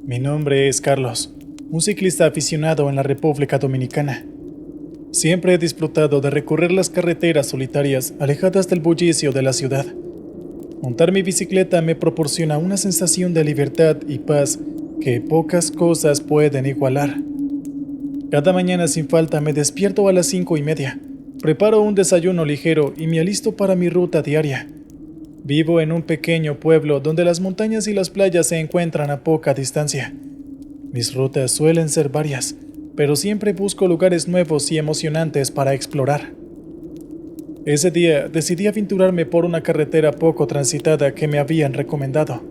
Mi nombre es Carlos, un ciclista aficionado en la República Dominicana. Siempre he disfrutado de recorrer las carreteras solitarias alejadas del bullicio de la ciudad. Montar mi bicicleta me proporciona una sensación de libertad y paz que pocas cosas pueden igualar. Cada mañana sin falta me despierto a las 5:30, preparo un desayuno ligero y me alisto para mi ruta diaria. Vivo en un pequeño pueblo donde las montañas y las playas se encuentran a poca distancia. Mis rutas suelen ser varias, pero siempre busco lugares nuevos y emocionantes para explorar. Ese día decidí aventurarme por una carretera poco transitada que me habían recomendado.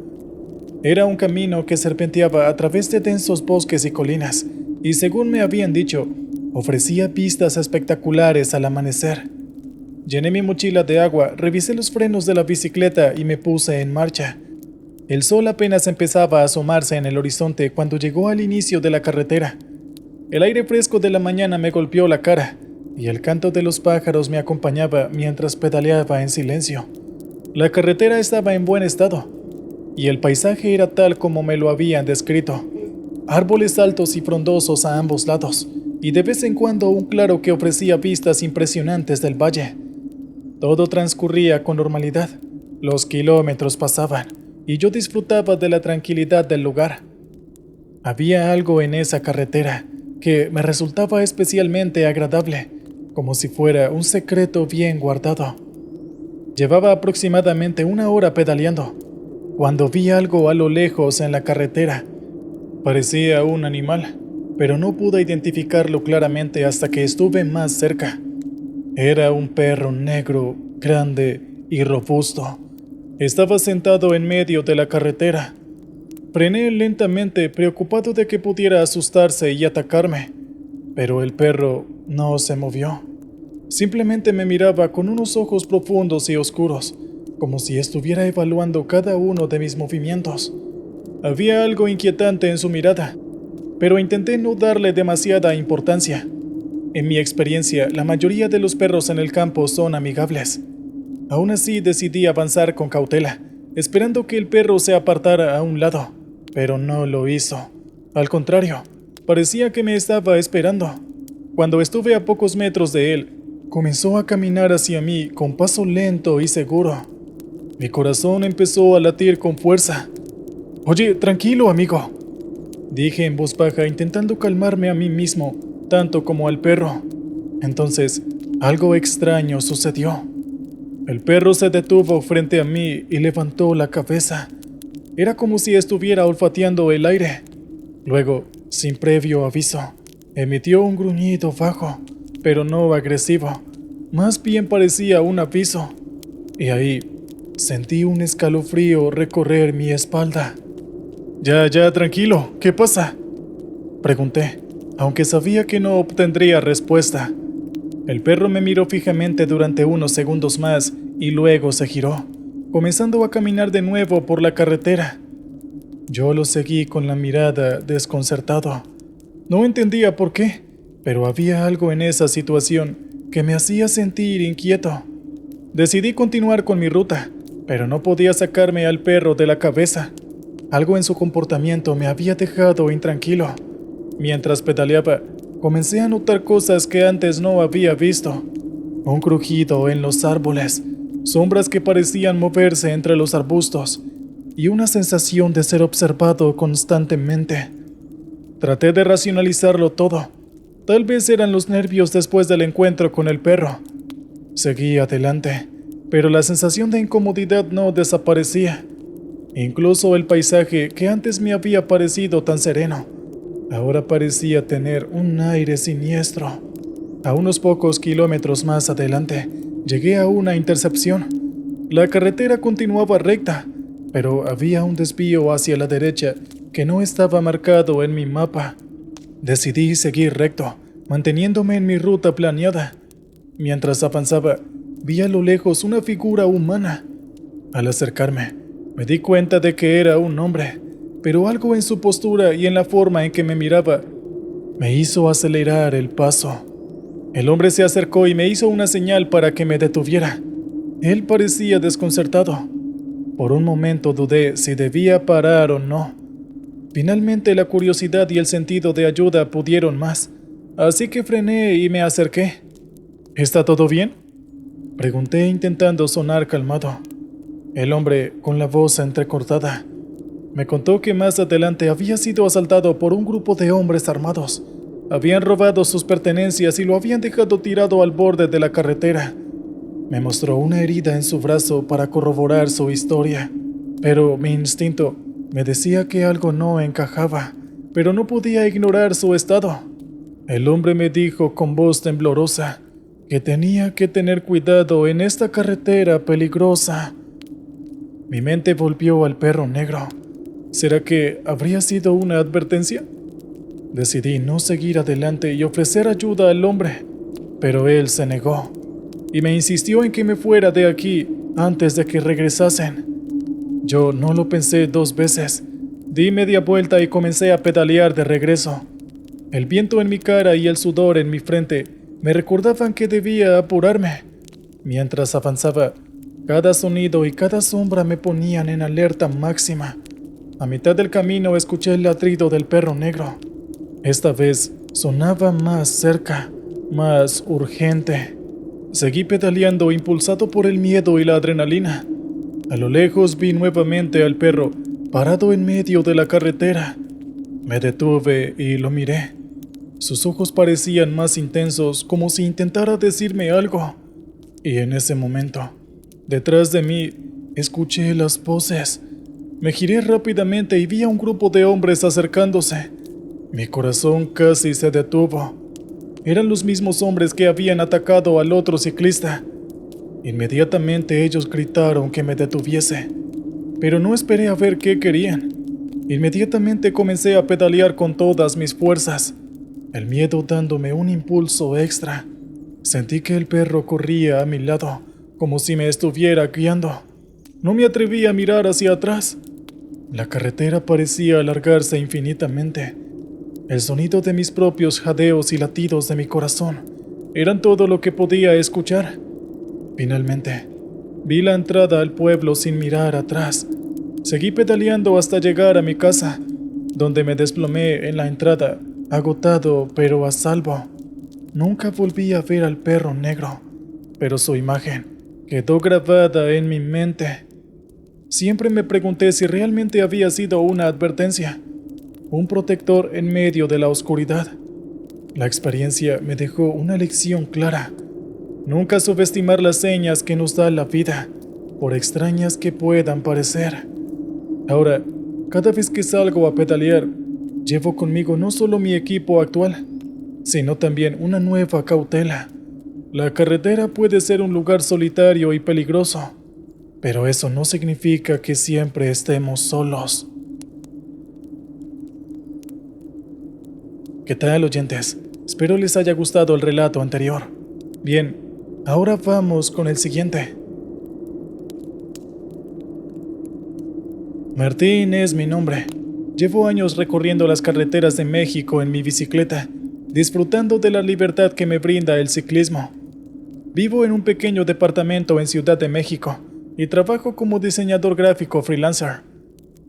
Era un camino que serpenteaba a través de densos bosques y colinas, y según me habían dicho, ofrecía vistas espectaculares al amanecer. Llené mi mochila de agua, revisé los frenos de la bicicleta y me puse en marcha. El sol apenas empezaba a asomarse en el horizonte cuando llegó al inicio de la carretera. El aire fresco de la mañana me golpeó la cara, y el canto de los pájaros me acompañaba mientras pedaleaba en silencio. La carretera estaba en buen estado, y el paisaje era tal como me lo habían descrito. Árboles altos y frondosos a ambos lados, y de vez en cuando un claro que ofrecía vistas impresionantes del valle. Todo transcurría con normalidad. Los kilómetros pasaban, y yo disfrutaba de la tranquilidad del lugar. Había algo en esa carretera que me resultaba especialmente agradable, como si fuera un secreto bien guardado. Llevaba aproximadamente 1 hora pedaleando, cuando vi algo a lo lejos en la carretera. Parecía un animal, pero no pude identificarlo claramente hasta que estuve más cerca. Era un perro negro, grande y robusto. Estaba sentado en medio de la carretera. Frené lentamente, preocupado de que pudiera asustarse y atacarme, pero el perro no se movió. Simplemente me miraba con unos ojos profundos y oscuros, como si estuviera evaluando cada uno de mis movimientos. Había algo inquietante en su mirada, pero intenté no darle demasiada importancia. En mi experiencia, la mayoría de los perros en el campo son amigables. Aún así, decidí avanzar con cautela, esperando que el perro se apartara a un lado, pero no lo hizo. Al contrario, parecía que me estaba esperando. Cuando estuve a pocos metros de él, comenzó a caminar hacia mí con paso lento y seguro. Mi corazón empezó a latir con fuerza. «Oye, tranquilo, amigo», dije en voz baja, intentando calmarme a mí mismo, tanto como al perro. Entonces, algo extraño sucedió. El perro se detuvo frente a mí y levantó la cabeza. Era como si estuviera olfateando el aire. Luego, sin previo aviso, emitió un gruñido bajo, pero no agresivo. Más bien parecía un aviso. Y ahí, sentí un escalofrío recorrer mi espalda. Ya, tranquilo, ¿qué pasa?», pregunté, aunque sabía que no obtendría respuesta. El perro me miró fijamente durante unos segundos más y luego se giró, comenzando a caminar de nuevo por la carretera. Yo lo seguí con la mirada, desconcertado. No entendía por qué, pero había algo en esa situación que me hacía sentir inquieto. Decidí continuar con mi ruta, pero no podía sacarme al perro de la cabeza. Algo en su comportamiento me había dejado intranquilo. Mientras pedaleaba, comencé a notar cosas que antes no había visto. Un crujido en los árboles, sombras que parecían moverse entre los arbustos, y una sensación de ser observado constantemente. Traté de racionalizarlo todo. Tal vez eran los nervios después del encuentro con el perro. Seguí adelante, pero la sensación de incomodidad no desaparecía. Incluso el paisaje que antes me había parecido tan sereno, ahora parecía tener un aire siniestro. A unos pocos kilómetros más adelante, llegué a una intersección. La carretera continuaba recta, pero había un desvío hacia la derecha que no estaba marcado en mi mapa. Decidí seguir recto, manteniéndome en mi ruta planeada. Mientras avanzaba, vi a lo lejos una figura humana. Al acercarme, me di cuenta de que era un hombre, pero algo en su postura y en la forma en que me miraba me hizo acelerar el paso. El hombre se acercó y me hizo una señal para que me detuviera. Él parecía desconcertado. Por un momento dudé si debía parar o no, Finalmente la curiosidad y el sentido de ayuda pudieron más, así que frené y me acerqué. ¿Está todo bien?, pregunté intentando sonar calmado. El hombre, con la voz entrecortada, me contó que más adelante había sido asaltado por un grupo de hombres armados. Habían robado sus pertenencias y lo habían dejado tirado al borde de la carretera. Me mostró una herida en su brazo para corroborar su historia, pero mi instinto me decía que algo no encajaba, pero no podía ignorar su estado. El hombre me dijo con voz temblorosa que tenía que tener cuidado en esta carretera peligrosa. Mi mente volvió al perro negro. ¿Será que habría sido una advertencia? Decidí no seguir adelante y ofrecer ayuda al hombre, pero él se negó y me insistió en que me fuera de aquí antes de que regresasen. Yo no lo pensé 2 veces. Di media vuelta y comencé a pedalear de regreso. El viento en mi cara y el sudor en mi frente me recordaban que debía apurarme. Mientras avanzaba, cada sonido y cada sombra me ponían en alerta máxima. A mitad del camino escuché el ladrido del perro negro. Esta vez sonaba más cerca, más urgente. Seguí pedaleando impulsado por el miedo y la adrenalina. A lo lejos vi nuevamente al perro parado en medio de la carretera. Me detuve y lo miré. Sus ojos parecían más intensos, como si intentara decirme algo. Y en ese momento, detrás de mí, escuché las voces. Me giré rápidamente y vi a un grupo de hombres acercándose. Mi corazón casi se detuvo. Eran los mismos hombres que habían atacado al otro ciclista. Inmediatamente ellos gritaron que me detuviese, pero no esperé a ver qué querían. Inmediatamente comencé a pedalear con todas mis fuerzas, el miedo dándome un impulso extra. Sentí que el perro corría a mi lado, como si me estuviera guiando. No me atreví a mirar hacia atrás. La carretera parecía alargarse infinitamente. El sonido de mis propios jadeos y latidos de mi corazón eran todo lo que podía escuchar. Finalmente, vi la entrada al pueblo sin mirar atrás. Seguí pedaleando hasta llegar a mi casa, donde me desplomé en la entrada, agotado pero a salvo. Nunca volví a ver al perro negro, pero su imagen quedó grabada en mi mente. Siempre me pregunté si realmente había sido una advertencia, un protector en medio de la oscuridad. La experiencia me dejó una lección clara. Nunca subestimar las señas que nos da la vida, por extrañas que puedan parecer. Ahora, cada vez que salgo a pedalear, llevo conmigo no solo mi equipo actual, sino también una nueva cautela. La carretera puede ser un lugar solitario y peligroso, pero eso no significa que siempre estemos solos. ¿Qué tal, oyentes? Espero les haya gustado el relato anterior. Bien, ahora vamos con el siguiente. Martín es mi nombre. Llevo años recorriendo las carreteras de México en mi bicicleta, disfrutando de la libertad que me brinda el ciclismo. Vivo en un pequeño departamento en Ciudad de México y trabajo como diseñador gráfico freelancer.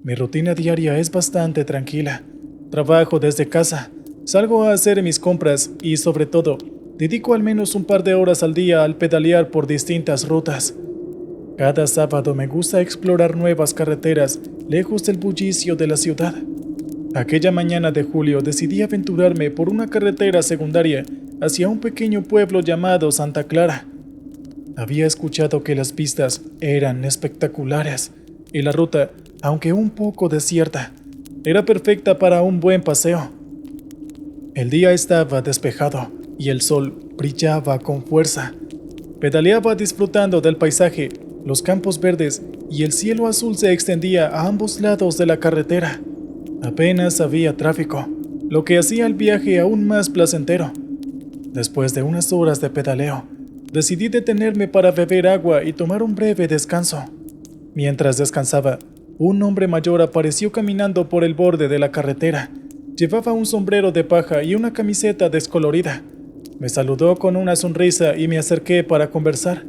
Mi rutina diaria es bastante tranquila. Trabajo desde casa, salgo a hacer mis compras y, sobre todo, dedico al menos un par de horas al día al pedalear por distintas rutas. Cada sábado me gusta explorar nuevas carreteras lejos del bullicio de la ciudad. Aquella mañana de julio decidí aventurarme por una carretera secundaria hacia un pequeño pueblo llamado Santa Clara. Había escuchado que las vistas eran espectaculares y la ruta, aunque un poco desierta, era perfecta para un buen paseo. El día estaba despejado y el sol brillaba con fuerza. Pedaleaba disfrutando del paisaje, los campos verdes y el cielo azul se extendía a ambos lados de la carretera. Apenas había tráfico, lo que hacía el viaje aún más placentero. Después de unas horas de pedaleo, decidí detenerme para beber agua y tomar un breve descanso. Mientras descansaba, un hombre mayor apareció caminando por el borde de la carretera. Llevaba un sombrero de paja y una camiseta descolorida. Me saludó con una sonrisa y me acerqué para conversar.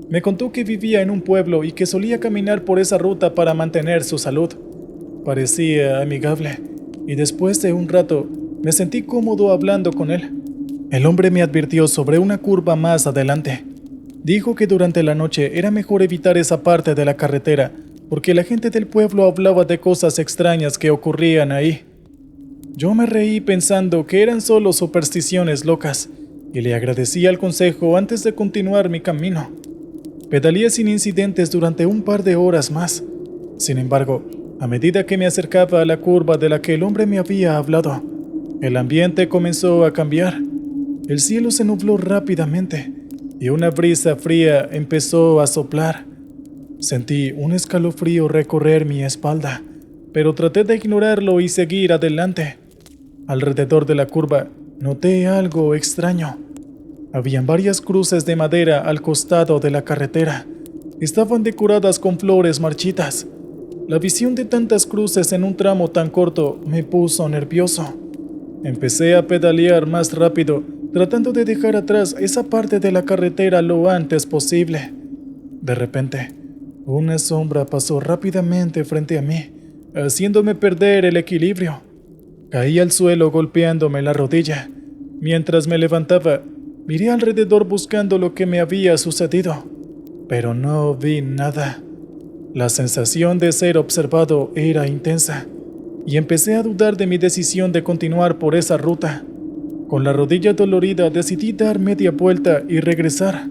Me contó que vivía en un pueblo y que solía caminar por esa ruta para mantener su salud. Parecía amigable, y después de un rato me sentí cómodo hablando con él. El hombre me advirtió sobre una curva más adelante. Dijo que durante la noche era mejor evitar esa parte de la carretera, porque la gente del pueblo hablaba de cosas extrañas que ocurrían ahí. Yo me reí pensando que eran solo supersticiones locas, y le agradecí el consejo antes de continuar mi camino. Pedaleé sin incidentes durante un par de horas más. Sin embargo, a medida que me acercaba a la curva de la que el hombre me había hablado, el ambiente comenzó a cambiar. El cielo se nubló rápidamente y una brisa fría empezó a soplar. Sentí un escalofrío recorrer mi espalda, pero traté de ignorarlo y seguir adelante. Alrededor de la curva noté algo extraño. Habían varias cruces de madera al costado de la carretera. Estaban decoradas con flores marchitas. La visión de tantas cruces en un tramo tan corto me puso nervioso. Empecé a pedalear más rápido, tratando de dejar atrás esa parte de la carretera lo antes posible. De repente, una sombra pasó rápidamente frente a mí, haciéndome perder el equilibrio. Caí al suelo golpeándome la rodilla. Mientras me levantaba, miré alrededor buscando lo que me había sucedido, pero no vi nada. La sensación de ser observado era intensa, y empecé a dudar de mi decisión de continuar por esa ruta. Con la rodilla dolorida decidí dar media vuelta y regresar.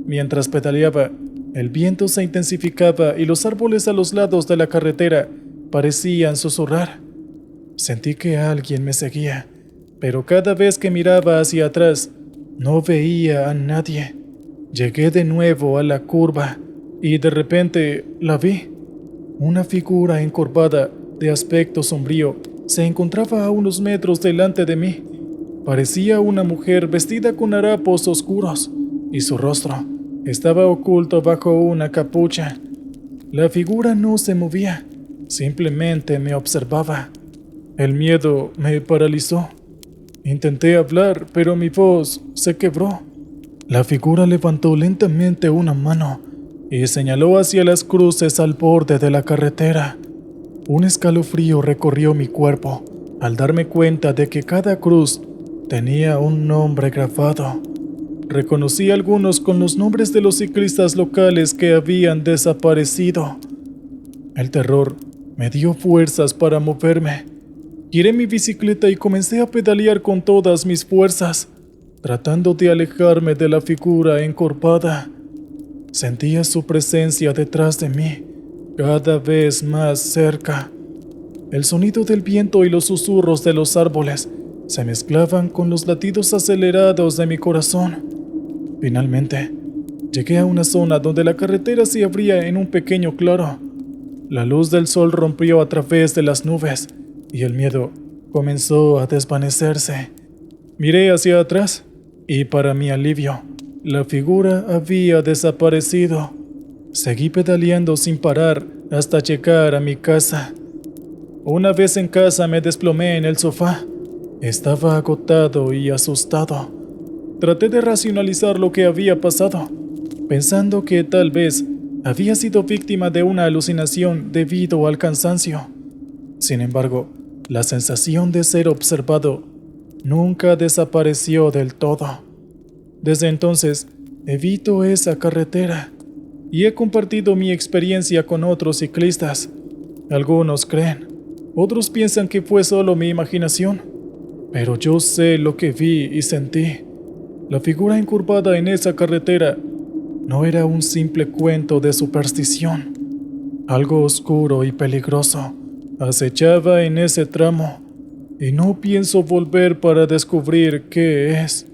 Mientras pedaleaba, el viento se intensificaba y los árboles a los lados de la carretera parecían susurrar. Sentí que alguien me seguía, pero cada vez que miraba hacia atrás, no veía a nadie. Llegué de nuevo a la curva y de repente la vi. Una figura encorvada, de aspecto sombrío, se encontraba a unos metros delante de mí. Parecía una mujer vestida con harapos oscuros, y su rostro estaba oculto bajo una capucha. La figura no se movía, simplemente me observaba. El miedo me paralizó. Intenté hablar, pero mi voz se quebró. La figura levantó lentamente una mano y señaló hacia las cruces al borde de la carretera. Un escalofrío recorrió mi cuerpo al darme cuenta de que cada cruz tenía un nombre grabado. Reconocí algunos con los nombres de los ciclistas locales que habían desaparecido. El terror me dio fuerzas para moverme. Giré mi bicicleta y comencé a pedalear con todas mis fuerzas, tratando de alejarme de la figura encorvada. Sentía su presencia detrás de mí, cada vez más cerca. El sonido del viento y los susurros de los árboles se mezclaban con los latidos acelerados de mi corazón. Finalmente, llegué a una zona donde la carretera se abría en un pequeño claro. La luz del sol rompió a través de las nubes y el miedo comenzó a desvanecerse. Miré hacia atrás y, para mi alivio, la figura había desaparecido. Seguí pedaleando sin parar hasta llegar a mi casa. Una vez en casa me desplomé en el sofá. Estaba agotado y asustado. Traté de racionalizar lo que había pasado, pensando que tal vez había sido víctima de una alucinación debido al cansancio. Sin embargo, la sensación de ser observado nunca desapareció del todo. Desde entonces, evito esa carretera y he compartido mi experiencia con otros ciclistas. Algunos creen, otros piensan que fue solo mi imaginación, pero yo sé lo que vi y sentí. La figura encurvada en esa carretera no era un simple cuento de superstición. Algo oscuro y peligroso acechaba en ese tramo, y no pienso volver para descubrir qué es.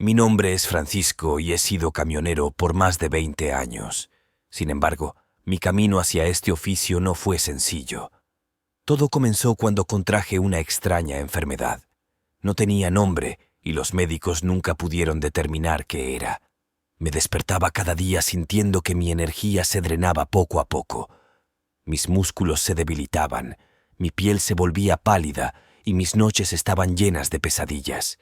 Mi nombre es Francisco y he sido camionero por más de 20 años. Sin embargo, mi camino hacia este oficio no fue sencillo. Todo comenzó cuando contraje una extraña enfermedad. No tenía nombre y los médicos nunca pudieron determinar qué era. Me despertaba cada día sintiendo que mi energía se drenaba poco a poco. Mis músculos se debilitaban, mi piel se volvía pálida y mis noches estaban llenas de pesadillas.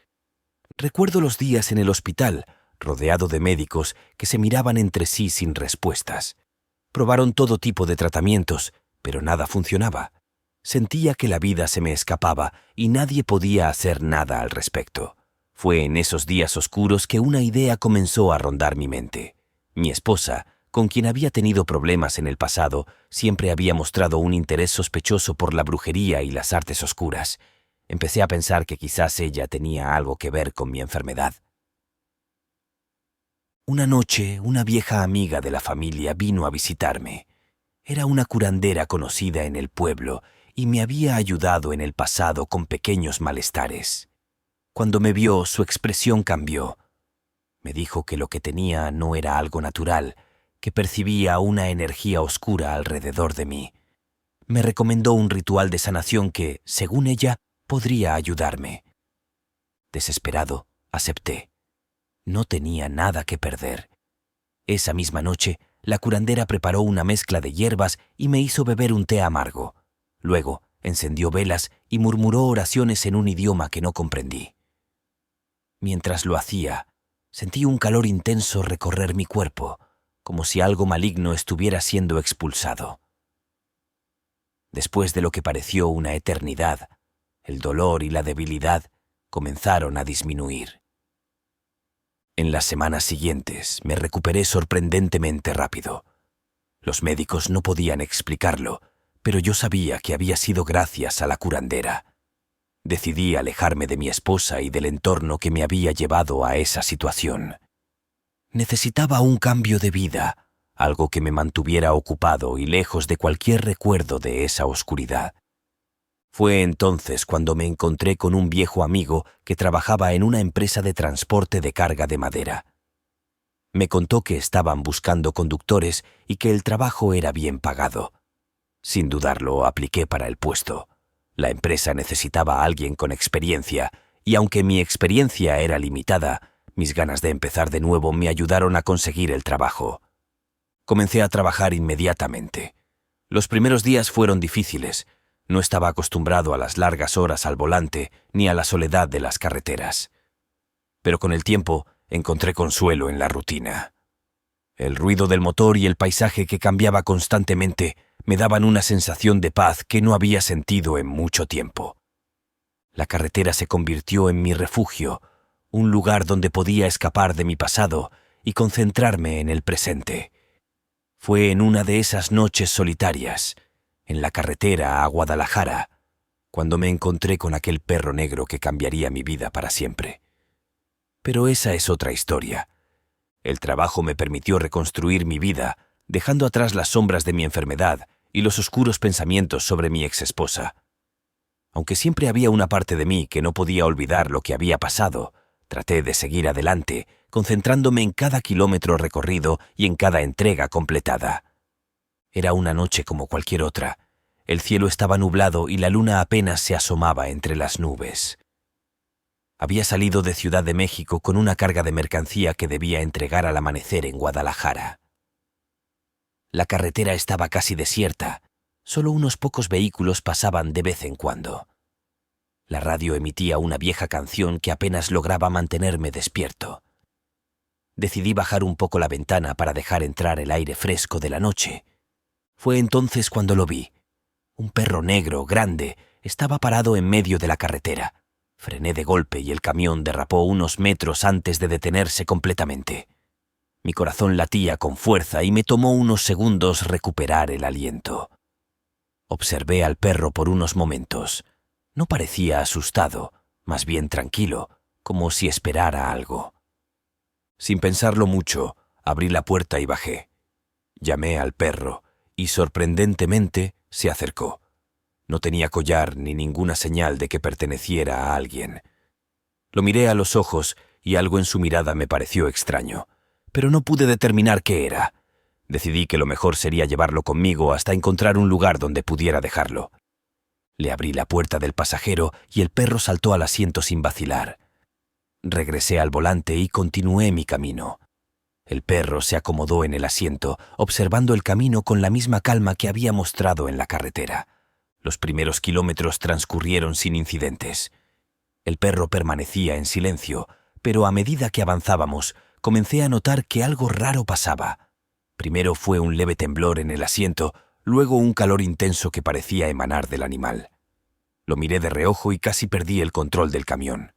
Recuerdo los días en el hospital, rodeado de médicos que se miraban entre sí sin respuestas. Probaron todo tipo de tratamientos, pero nada funcionaba. Sentía que la vida se me escapaba y nadie podía hacer nada al respecto. Fue en esos días oscuros que una idea comenzó a rondar mi mente. Mi esposa, con quien había tenido problemas en el pasado, siempre había mostrado un interés sospechoso por la brujería y las artes oscuras. Empecé a pensar que quizás ella tenía algo que ver con mi enfermedad. Una noche, una vieja amiga de la familia vino a visitarme. Era una curandera conocida en el pueblo y me había ayudado en el pasado con pequeños malestares. Cuando me vio, su expresión cambió. Me dijo que lo que tenía no era algo natural, que percibía una energía oscura alrededor de mí. Me recomendó un ritual de sanación que, según ella, podría ayudarme. Desesperado, acepté. No tenía nada que perder. Esa misma noche, la curandera preparó una mezcla de hierbas y me hizo beber un té amargo. Luego, encendió velas y murmuró oraciones en un idioma que no comprendí. Mientras lo hacía, sentí un calor intenso recorrer mi cuerpo, como si algo maligno estuviera siendo expulsado. Después de lo que pareció una eternidad, el dolor y la debilidad comenzaron a disminuir. En las semanas siguientes me recuperé sorprendentemente rápido. Los médicos no podían explicarlo, pero yo sabía que había sido gracias a la curandera. Decidí alejarme de mi esposa y del entorno que me había llevado a esa situación. Necesitaba un cambio de vida, algo que me mantuviera ocupado y lejos de cualquier recuerdo de esa oscuridad. Fue entonces cuando me encontré con un viejo amigo que trabajaba en una empresa de transporte de carga de madera. Me contó que estaban buscando conductores y que el trabajo era bien pagado. Sin dudarlo, apliqué para el puesto. La empresa necesitaba a alguien con experiencia, y aunque mi experiencia era limitada, mis ganas de empezar de nuevo me ayudaron a conseguir el trabajo. Comencé a trabajar inmediatamente. Los primeros días fueron difíciles. No estaba acostumbrado a las largas horas al volante ni a la soledad de las carreteras. Pero con el tiempo encontré consuelo en la rutina. El ruido del motor y el paisaje que cambiaba constantemente me daban una sensación de paz que no había sentido en mucho tiempo. La carretera se convirtió en mi refugio, un lugar donde podía escapar de mi pasado y concentrarme en el presente. Fue en una de esas noches solitarias, en la carretera a Guadalajara, cuando me encontré con aquel perro negro que cambiaría mi vida para siempre. Pero esa es otra historia. El trabajo me permitió reconstruir mi vida, dejando atrás las sombras de mi enfermedad y los oscuros pensamientos sobre mi exesposa. Aunque siempre había una parte de mí que no podía olvidar lo que había pasado, traté de seguir adelante, concentrándome en cada kilómetro recorrido y en cada entrega completada. Era una noche como cualquier otra. El cielo estaba nublado y la luna apenas se asomaba entre las nubes. Había salido de Ciudad de México con una carga de mercancía que debía entregar al amanecer en Guadalajara. La carretera estaba casi desierta. Solo unos pocos vehículos pasaban de vez en cuando. La radio emitía una vieja canción que apenas lograba mantenerme despierto. Decidí bajar un poco la ventana para dejar entrar el aire fresco de la noche. Fue entonces cuando lo vi. Un perro negro, grande, estaba parado en medio de la carretera. Frené de golpe y el camión derrapó unos metros antes de detenerse completamente. Mi corazón latía con fuerza y me tomó unos segundos recuperar el aliento. Observé al perro por unos momentos. No parecía asustado, más bien tranquilo, como si esperara algo. Sin pensarlo mucho, abrí la puerta y bajé. Llamé al perro y, sorprendentemente, se acercó. No tenía collar ni ninguna señal de que perteneciera a alguien. Lo miré a los ojos y algo en su mirada me pareció extraño, pero no pude determinar qué era. Decidí que lo mejor sería llevarlo conmigo hasta encontrar un lugar donde pudiera dejarlo. Le abrí la puerta del pasajero y el perro saltó al asiento sin vacilar. Regresé al volante y continué mi camino. El perro se acomodó en el asiento, observando el camino con la misma calma que había mostrado en la carretera. Los primeros kilómetros transcurrieron sin incidentes. El perro permanecía en silencio, pero a medida que avanzábamos, comencé a notar que algo raro pasaba. Primero fue un leve temblor en el asiento, luego un calor intenso que parecía emanar del animal. Lo miré de reojo y casi perdí el control del camión.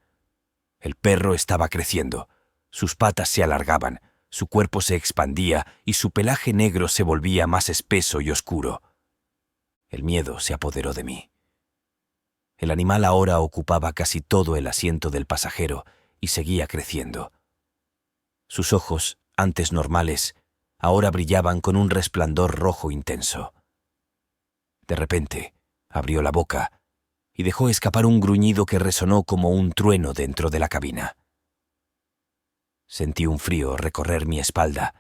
El perro estaba creciendo. Sus patas se alargaban, su cuerpo se expandía y su pelaje negro se volvía más espeso y oscuro. El miedo se apoderó de mí. El animal ahora ocupaba casi todo el asiento del pasajero y seguía creciendo. Sus ojos, antes normales, ahora brillaban con un resplandor rojo intenso. De repente, abrió la boca y dejó escapar un gruñido que resonó como un trueno dentro de la cabina. Sentí un frío recorrer mi espalda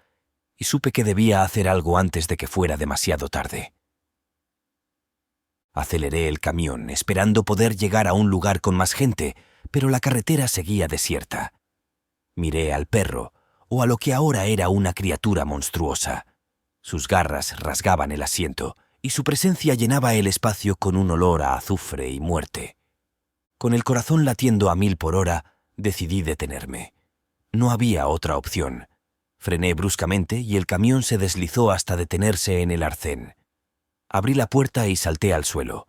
y supe que debía hacer algo antes de que fuera demasiado tarde. Aceleré el camión, esperando poder llegar a un lugar con más gente, pero la carretera seguía desierta. Miré al perro, o a lo que ahora era una criatura monstruosa. Sus garras rasgaban el asiento, y su presencia llenaba el espacio con un olor a azufre y muerte. Con el corazón latiendo a 1000 por hora, decidí detenerme. No había otra opción. Frené bruscamente y el camión se deslizó hasta detenerse en el arcén. Abrí la puerta y salté al suelo.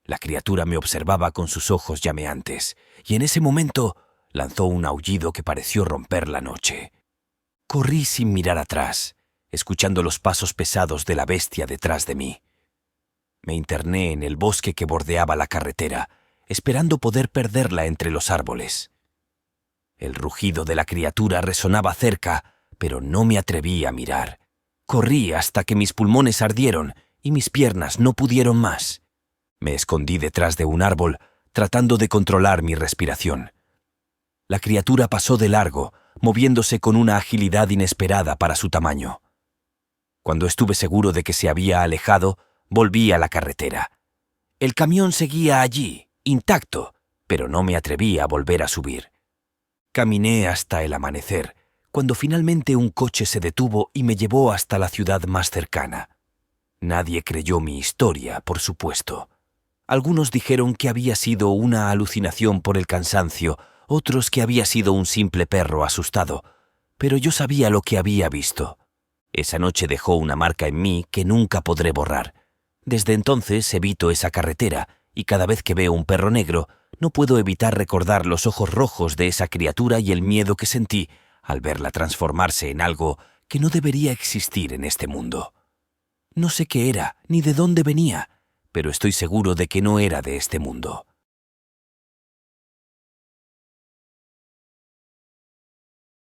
La criatura me observaba con sus ojos llameantes, y en ese momento lanzó un aullido que pareció romper la noche. Corrí sin mirar atrás, escuchando los pasos pesados de la bestia detrás de mí. Me interné en el bosque que bordeaba la carretera, esperando poder perderla entre los árboles. El rugido de la criatura resonaba cerca, pero no me atreví a mirar. Corrí hasta que mis pulmones ardieron y mis piernas no pudieron más. Me escondí detrás de un árbol, tratando de controlar mi respiración. La criatura pasó de largo, moviéndose con una agilidad inesperada para su tamaño. Cuando estuve seguro de que se había alejado, volví a la carretera. El camión seguía allí, intacto, pero no me atreví a volver a subir. Caminé hasta el amanecer, cuando finalmente un coche se detuvo y me llevó hasta la ciudad más cercana. Nadie creyó mi historia, por supuesto. Algunos dijeron que había sido una alucinación por el cansancio, otros que había sido un simple perro asustado, pero yo sabía lo que había visto. Esa noche dejó una marca en mí que nunca podré borrar. Desde entonces evito esa carretera, y cada vez que veo un perro negro, no puedo evitar recordar los ojos rojos de esa criatura y el miedo que sentí al verla transformarse en algo que no debería existir en este mundo. No sé qué era, ni de dónde venía, pero estoy seguro de que no era de este mundo.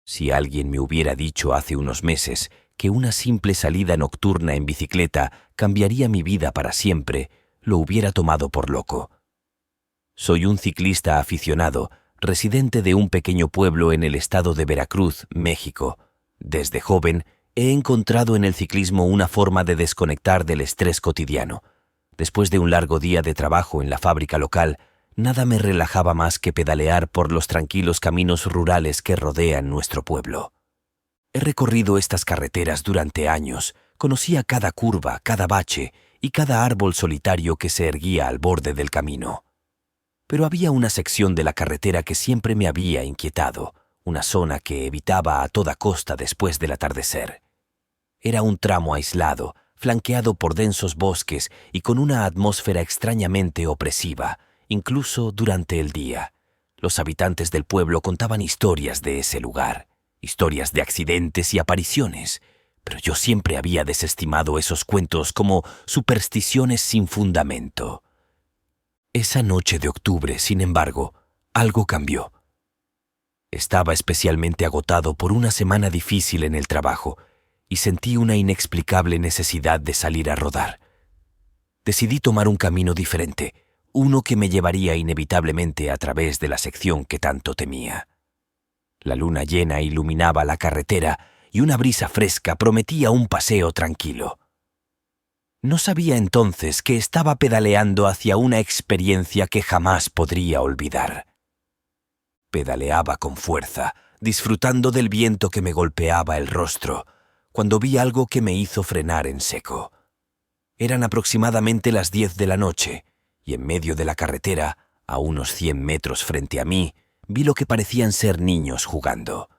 Si alguien me hubiera dicho hace unos meses que una simple salida nocturna en bicicleta cambiaría mi vida para siempre, lo hubiera tomado por loco. Soy un ciclista aficionado, residente de un pequeño pueblo en el estado de Veracruz, México. Desde joven, he encontrado en el ciclismo una forma de desconectar del estrés cotidiano. Después de un largo día de trabajo en la fábrica local, nada me relajaba más que pedalear por los tranquilos caminos rurales que rodean nuestro pueblo. He recorrido estas carreteras durante años, conocía cada curva, cada bache y cada árbol solitario que se erguía al borde del camino. Pero había una sección de la carretera que siempre me había inquietado, una zona que evitaba a toda costa después del atardecer. Era un tramo aislado, flanqueado por densos bosques y con una atmósfera extrañamente opresiva, incluso durante el día. Los habitantes del pueblo contaban historias de ese lugar, historias de accidentes y apariciones, pero yo siempre había desestimado esos cuentos como supersticiones sin fundamento. Esa noche de octubre, sin embargo, algo cambió. Estaba especialmente agotado por una semana difícil en el trabajo y sentí una inexplicable necesidad de salir a rodar. Decidí tomar un camino diferente, uno que me llevaría inevitablemente a través de la sección que tanto temía. La luna llena iluminaba la carretera y una brisa fresca prometía un paseo tranquilo. No sabía entonces que estaba pedaleando hacia una experiencia que jamás podría olvidar. Pedaleaba con fuerza, disfrutando del viento que me golpeaba el rostro, cuando vi algo que me hizo frenar en seco. Eran aproximadamente las 10 de la noche, y en medio de la carretera, a unos 100 metros frente a mí, vi lo que parecían ser niños jugando.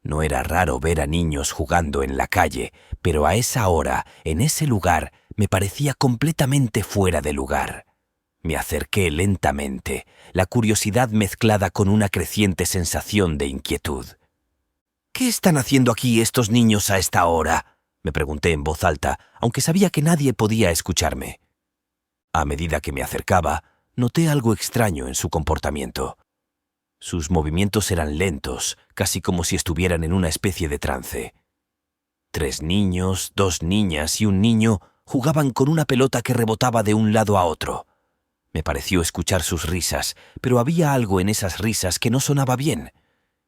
No era raro ver a niños jugando en la calle, pero a esa hora, en ese lugar, me parecía completamente fuera de lugar. Me acerqué lentamente, la curiosidad mezclada con una creciente sensación de inquietud. «¿Qué están haciendo aquí estos niños a esta hora?», me pregunté en voz alta, aunque sabía que nadie podía escucharme. A medida que me acercaba, noté algo extraño en su comportamiento. Sus movimientos eran lentos, casi como si estuvieran en una especie de trance. 3 niños, 2 niñas y un niño jugaban con una pelota que rebotaba de un lado a otro. Me pareció escuchar sus risas, pero había algo en esas risas que no sonaba bien.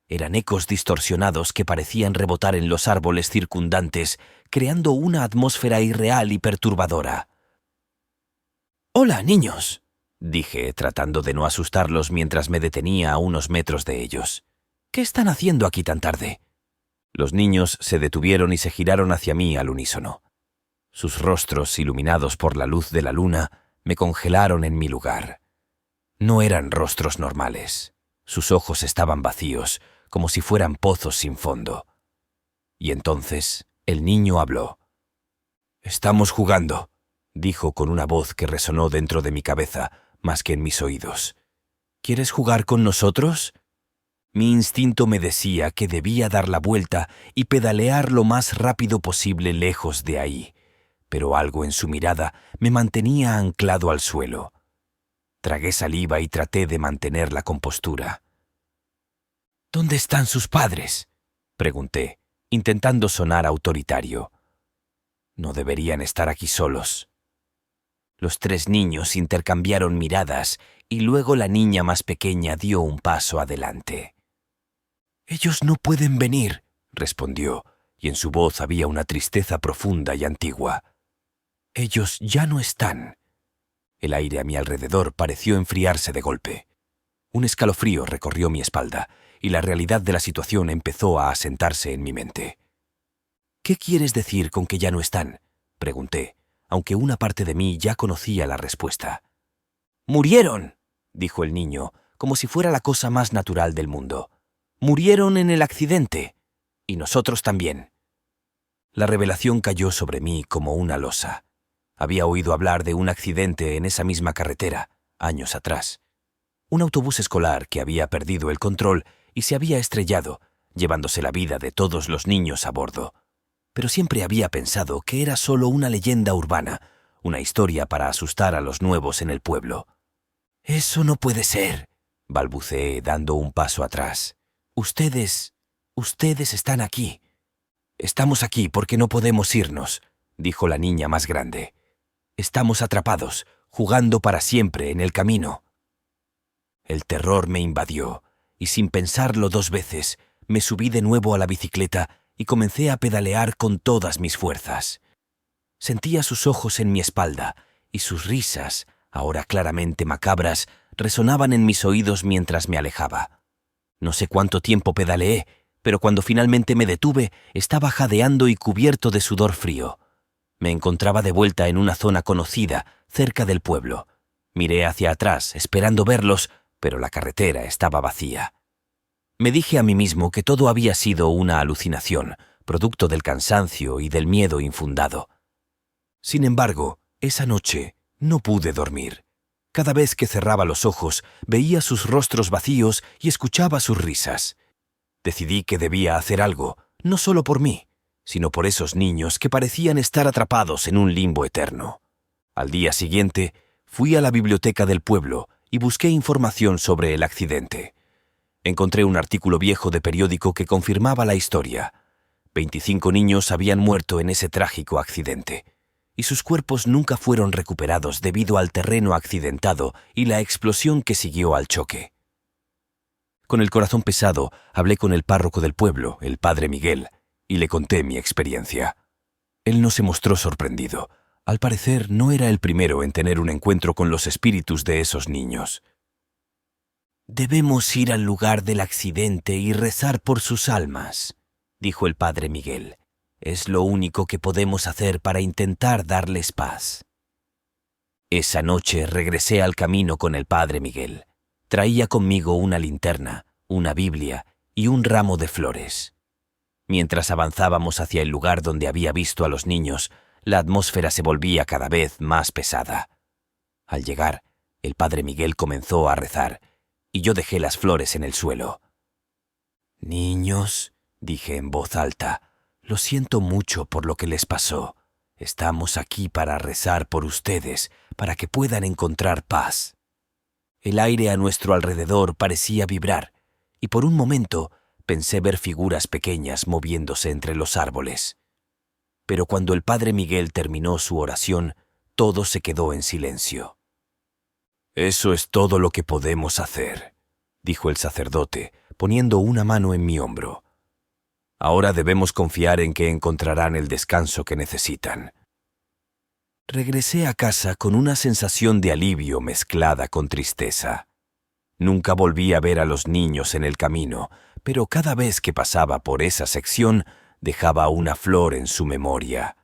Eran ecos distorsionados que parecían rebotar en los árboles circundantes, creando una atmósfera irreal y perturbadora. «Hola, niños», dije, tratando de no asustarlos mientras me detenía a unos metros de ellos. «¿Qué están haciendo aquí tan tarde?». Los niños se detuvieron y se giraron hacia mí al unísono. Sus rostros, iluminados por la luz de la luna, me congelaron en mi lugar. No eran rostros normales. Sus ojos estaban vacíos, como si fueran pozos sin fondo. Y entonces el niño habló. «Estamos jugando», dijo con una voz que resonó dentro de mi cabeza más que en mis oídos. «¿Quieres jugar con nosotros?». Mi instinto me decía que debía dar la vuelta y pedalear lo más rápido posible lejos de ahí, pero algo en su mirada me mantenía anclado al suelo. Tragué saliva y traté de mantener la compostura. «¿Dónde están sus padres?», pregunté, intentando sonar autoritario. «No deberían estar aquí solos». Los 3 niños intercambiaron miradas y luego la niña más pequeña dio un paso adelante. «Ellos no pueden venir», respondió, y en su voz había una tristeza profunda y antigua. «Ellos ya no están». El aire a mi alrededor pareció enfriarse de golpe. Un escalofrío recorrió mi espalda y la realidad de la situación empezó a asentarse en mi mente. «¿Qué quieres decir con que ya no están?», pregunté, aunque una parte de mí ya conocía la respuesta. «Murieron», dijo el niño, como si fuera la cosa más natural del mundo. «Murieron en el accidente. Y nosotros también». La revelación cayó sobre mí como una losa. Había oído hablar de un accidente en esa misma carretera, años atrás. Un autobús escolar que había perdido el control y se había estrellado, llevándose la vida de todos los niños a bordo. Pero siempre había pensado que era solo una leyenda urbana, una historia para asustar a los nuevos en el pueblo. «Eso no puede ser», balbuceé dando un paso atrás. Ustedes están aquí». «Estamos aquí porque no podemos irnos», dijo la niña más grande. «Estamos atrapados, jugando para siempre en el camino». El terror me invadió, y sin pensarlo 2 veces, me subí de nuevo a la bicicleta y comencé a pedalear con todas mis fuerzas. Sentía sus ojos en mi espalda, y sus risas, ahora claramente macabras, resonaban en mis oídos mientras me alejaba. No sé cuánto tiempo pedaleé, pero cuando finalmente me detuve, estaba jadeando y cubierto de sudor frío. Me encontraba de vuelta en una zona conocida, cerca del pueblo. Miré hacia atrás, esperando verlos, pero la carretera estaba vacía. Me dije a mí mismo que todo había sido una alucinación, producto del cansancio y del miedo infundado. Sin embargo, esa noche no pude dormir. Cada vez que cerraba los ojos, veía sus rostros vacíos y escuchaba sus risas. Decidí que debía hacer algo, no solo por mí, sino por esos niños que parecían estar atrapados en un limbo eterno. Al día siguiente, fui a la biblioteca del pueblo y busqué información sobre el accidente. Encontré un artículo viejo de periódico que confirmaba la historia. 25 niños habían muerto en ese trágico accidente, y sus cuerpos nunca fueron recuperados debido al terreno accidentado y la explosión que siguió al choque. Con el corazón pesado, hablé con el párroco del pueblo, el padre Miguel, y le conté mi experiencia. Él no se mostró sorprendido. Al parecer, no era el primero en tener un encuentro con los espíritus de esos niños. «Debemos ir al lugar del accidente y rezar por sus almas», dijo el padre Miguel. «Es lo único que podemos hacer para intentar darles paz». Esa noche regresé al camino con el padre Miguel. Traía conmigo una linterna, una Biblia y un ramo de flores. Mientras avanzábamos hacia el lugar donde había visto a los niños, la atmósfera se volvía cada vez más pesada. Al llegar, el padre Miguel comenzó a rezar, y yo dejé las flores en el suelo. «Niños», dije en voz alta, «lo siento mucho por lo que les pasó. Estamos aquí para rezar por ustedes, para que puedan encontrar paz». El aire a nuestro alrededor parecía vibrar, y por un momento pensé ver figuras pequeñas moviéndose entre los árboles. Pero cuando el padre Miguel terminó su oración, todo se quedó en silencio. «Eso es todo lo que podemos hacer», dijo el sacerdote, poniendo una mano en mi hombro. «Ahora debemos confiar en que encontrarán el descanso que necesitan». Regresé a casa con una sensación de alivio mezclada con tristeza. Nunca volví a ver a los niños en el camino, pero cada vez que pasaba por esa sección dejaba una flor en su memoria.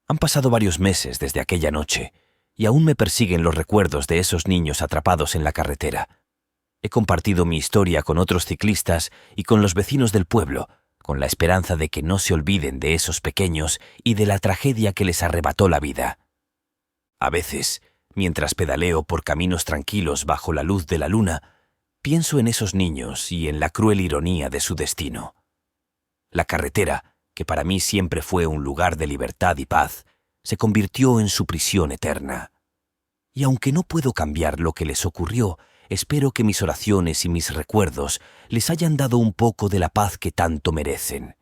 Han pasado varios meses desde aquella noche, y aún me persiguen los recuerdos de esos niños atrapados en la carretera. He compartido mi historia con otros ciclistas y con los vecinos del pueblo, con la esperanza de que no se olviden de esos pequeños y de la tragedia que les arrebató la vida. A veces, mientras pedaleo por caminos tranquilos bajo la luz de la luna, pienso en esos niños y en la cruel ironía de su destino. La carretera, que para mí siempre fue un lugar de libertad y paz, se convirtió en su prisión eterna. Y aunque no puedo cambiar lo que les ocurrió, espero que mis oraciones y mis recuerdos les hayan dado un poco de la paz que tanto merecen.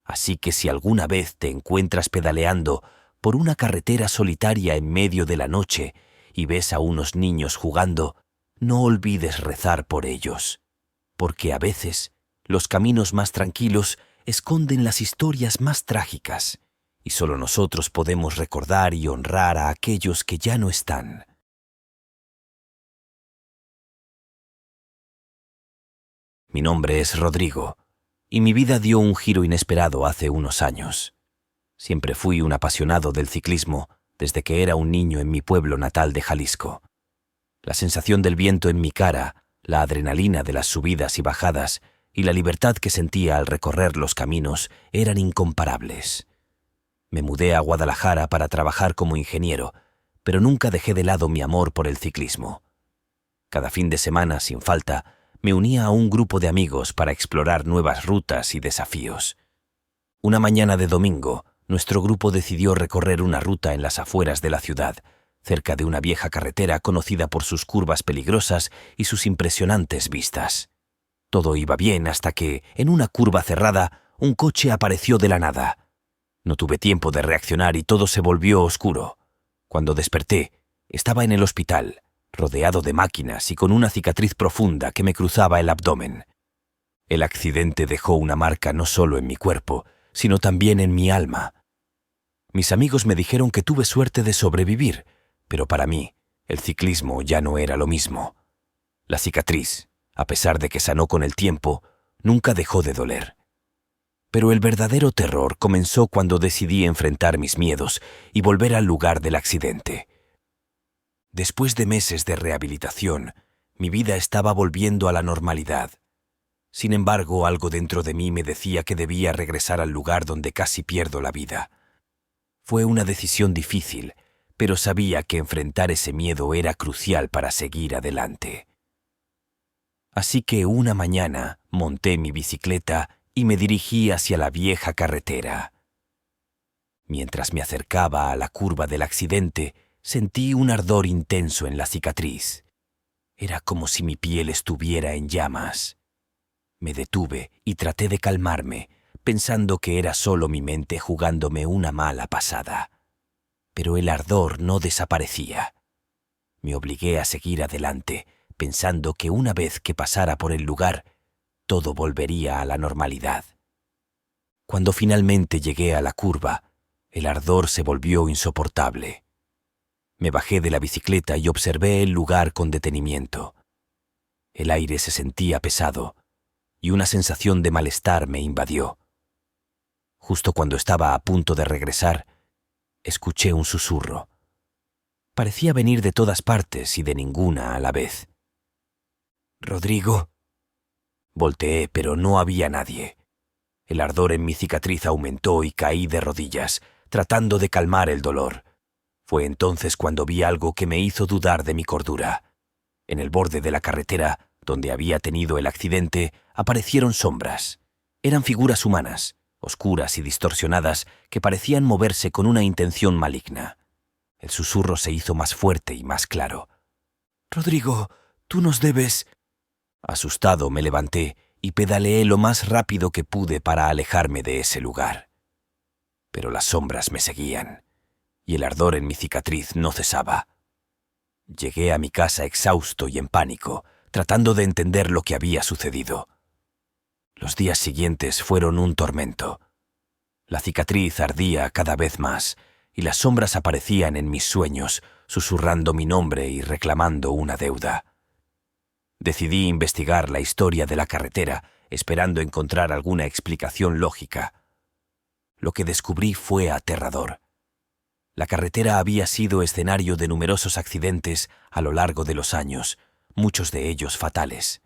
Así que si alguna vez te encuentras pedaleando por una carretera solitaria en medio de la noche y ves a unos niños jugando, no olvides rezar por ellos, porque a veces los caminos más tranquilos esconden las historias más trágicas, y solo nosotros podemos recordar y honrar a aquellos que ya no están. Mi nombre es Rodrigo, y mi vida dio un giro inesperado hace unos años. Siempre fui un apasionado del ciclismo desde que era un niño en mi pueblo natal de Jalisco. La sensación del viento en mi cara, la adrenalina de las subidas y bajadas y la libertad que sentía al recorrer los caminos eran incomparables. Me mudé a Guadalajara para trabajar como ingeniero, pero nunca dejé de lado mi amor por el ciclismo. Cada fin de semana, sin falta, me unía a un grupo de amigos para explorar nuevas rutas y desafíos. Una mañana de domingo, nuestro grupo decidió recorrer una ruta en las afueras de la ciudad, cerca de una vieja carretera conocida por sus curvas peligrosas y sus impresionantes vistas. Todo iba bien hasta que, en una curva cerrada, un coche apareció de la nada. No tuve tiempo de reaccionar y todo se volvió oscuro. Cuando desperté, estaba en el hospital, rodeado de máquinas y con una cicatriz profunda que me cruzaba el abdomen. El accidente dejó una marca no solo en mi cuerpo, sino también en mi alma. Mis amigos me dijeron que tuve suerte de sobrevivir, pero para mí, el ciclismo ya no era lo mismo. La cicatriz, a pesar de que sanó con el tiempo, nunca dejó de doler. Pero el verdadero terror comenzó cuando decidí enfrentar mis miedos y volver al lugar del accidente. Después de meses de rehabilitación, mi vida estaba volviendo a la normalidad. Sin embargo, algo dentro de mí me decía que debía regresar al lugar donde casi pierdo la vida. Fue una decisión difícil, pero sabía que enfrentar ese miedo era crucial para seguir adelante. Así que una mañana monté mi bicicleta y me dirigí hacia la vieja carretera. Mientras me acercaba a la curva del accidente, sentí un ardor intenso en la cicatriz. Era como si mi piel estuviera en llamas. Me detuve y traté de calmarme, pensando que era solo mi mente jugándome una mala pasada. Pero el ardor no desaparecía. Me obligué a seguir adelante, pensando que una vez que pasara por el lugar, todo volvería a la normalidad. Cuando finalmente llegué a la curva, el ardor se volvió insoportable. Me bajé de la bicicleta y observé el lugar con detenimiento. El aire se sentía pesado y una sensación de malestar me invadió. Justo cuando estaba a punto de regresar, escuché un susurro. Parecía venir de todas partes y de ninguna a la vez. «Rodrigo». Volteé, pero no había nadie. El ardor en mi cicatriz aumentó y caí de rodillas, tratando de calmar el dolor. Fue entonces cuando vi algo que me hizo dudar de mi cordura. En el borde de la carretera, donde había tenido el accidente, aparecieron sombras. Eran figuras humanas, oscuras y distorsionadas, que parecían moverse con una intención maligna. El susurro se hizo más fuerte y más claro. «Rodrigo, tú nos debes...» Asustado me levanté y pedaleé lo más rápido que pude para alejarme de ese lugar. Pero las sombras me seguían, y el ardor en mi cicatriz no cesaba. Llegué a mi casa exhausto y en pánico, tratando de entender lo que había sucedido. Los días siguientes fueron un tormento. La cicatriz ardía cada vez más, y las sombras aparecían en mis sueños, susurrando mi nombre y reclamando una deuda. Decidí investigar la historia de la carretera, esperando encontrar alguna explicación lógica. Lo que descubrí fue aterrador. La carretera había sido escenario de numerosos accidentes a lo largo de los años, muchos de ellos fatales.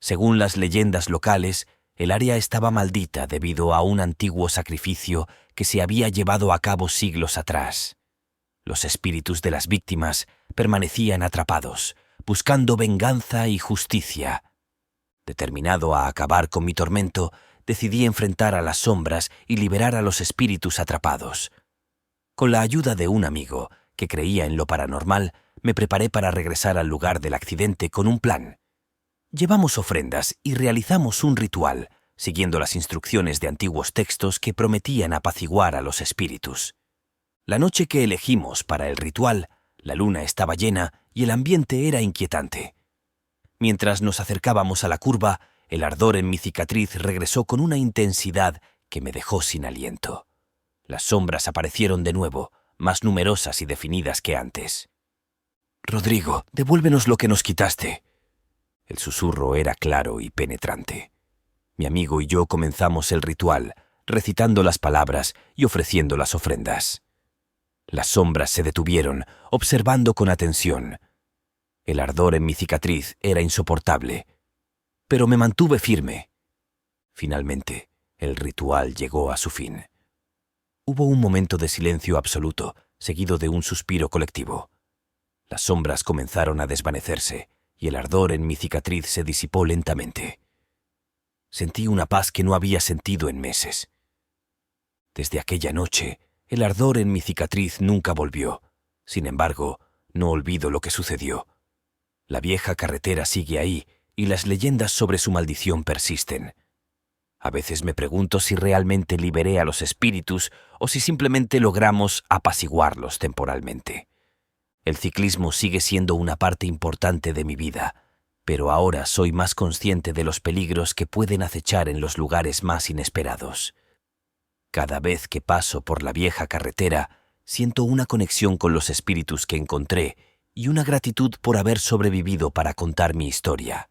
Según las leyendas locales, el área estaba maldita debido a un antiguo sacrificio que se había llevado a cabo siglos atrás. Los espíritus de las víctimas permanecían atrapados, buscando venganza y justicia. Determinado a acabar con mi tormento, decidí enfrentar a las sombras y liberar a los espíritus atrapados. Con la ayuda de un amigo, que creía en lo paranormal, me preparé para regresar al lugar del accidente con un plan. Llevamos ofrendas y realizamos un ritual, siguiendo las instrucciones de antiguos textos que prometían apaciguar a los espíritus. La noche que elegimos para el ritual, la luna estaba llena y el ambiente era inquietante. Mientras nos acercábamos a la curva, el ardor en mi cicatriz regresó con una intensidad que me dejó sin aliento. Las sombras aparecieron de nuevo, más numerosas y definidas que antes. «Rodrigo, devuélvenos lo que nos quitaste». El susurro era claro y penetrante. Mi amigo y yo comenzamos el ritual, recitando las palabras y ofreciendo las ofrendas. Las sombras se detuvieron, observando con atención. El ardor en mi cicatriz era insoportable, pero me mantuve firme. Finalmente, el ritual llegó a su fin. Hubo un momento de silencio absoluto, seguido de un suspiro colectivo. Las sombras comenzaron a desvanecerse, y el ardor en mi cicatriz se disipó lentamente. Sentí una paz que no había sentido en meses. Desde aquella noche, el ardor en mi cicatriz nunca volvió. Sin embargo, no olvido lo que sucedió. La vieja carretera sigue ahí, y las leyendas sobre su maldición persisten. A veces me pregunto si realmente liberé a los espíritus o si simplemente logramos apaciguarlos temporalmente. El ciclismo sigue siendo una parte importante de mi vida, pero ahora soy más consciente de los peligros que pueden acechar en los lugares más inesperados. Cada vez que paso por la vieja carretera, siento una conexión con los espíritus que encontré y una gratitud por haber sobrevivido para contar mi historia.